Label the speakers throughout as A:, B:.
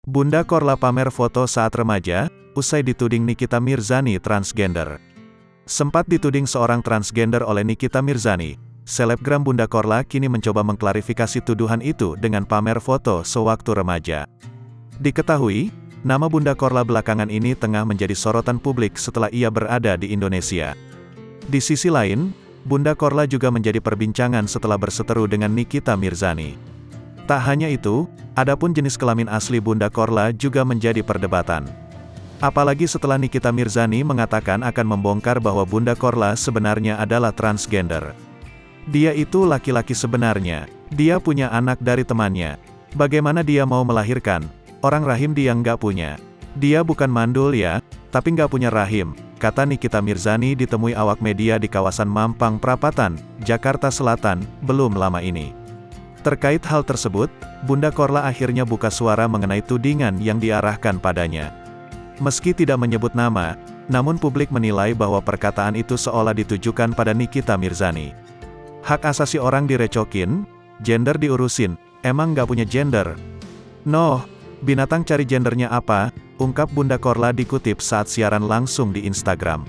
A: Bunda Korla pamer foto saat remaja, usai dituding Nikita Mirzani transgender. Sempat dituding seorang transgender oleh Nikita Mirzani, selebgram Bunda Korla kini mencoba mengklarifikasi tuduhan itu dengan pamer foto sewaktu remaja. Diketahui, nama Bunda Korla belakangan ini tengah menjadi sorotan publik setelah ia berada di Indonesia. Di sisi lain, Bunda Korla juga menjadi perbincangan setelah berseteru dengan Nikita Mirzani. Tak hanya itu, adapun jenis kelamin asli Bunda Korla juga menjadi perdebatan. Apalagi setelah Nikita Mirzani mengatakan akan membongkar bahwa Bunda Korla sebenarnya adalah transgender. Dia itu laki-laki sebenarnya, dia punya anak dari temannya. Bagaimana dia mau melahirkan? Orang rahim dia nggak punya. Dia bukan mandul ya, tapi nggak punya rahim, kata Nikita Mirzani ditemui awak media di kawasan Mampang Perapatan, Jakarta Selatan, belum lama ini. Terkait hal tersebut, Bunda Korla akhirnya buka suara mengenai tudingan yang diarahkan padanya. Meski tidak menyebut nama, namun publik menilai bahwa perkataan itu seolah ditujukan pada Nikita Mirzani. Hak asasi orang direcokin, gender diurusin, emang nggak punya gender? Noh, binatang cari gendernya apa, ungkap Bunda Korla dikutip saat siaran langsung di Instagram.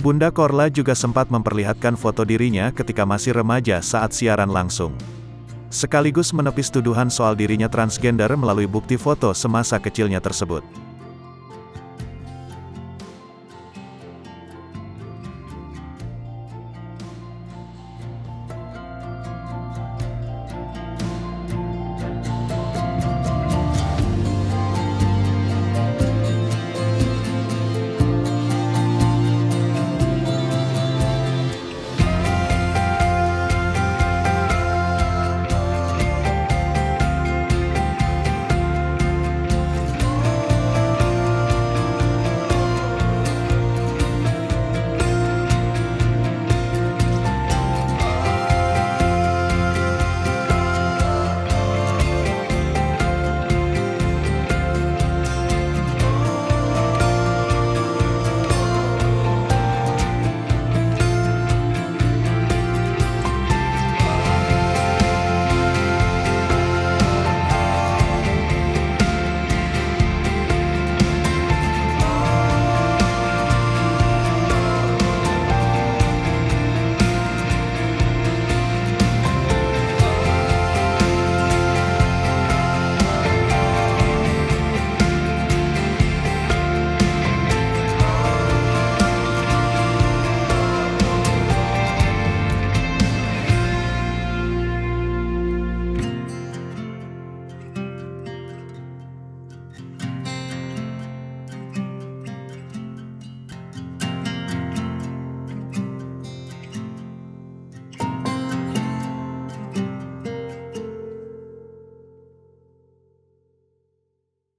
A: Bunda Korla juga sempat memperlihatkan foto dirinya ketika masih remaja saat siaran langsung. Sekaligus menepis tuduhan soal dirinya transgender melalui bukti foto semasa kecilnya tersebut.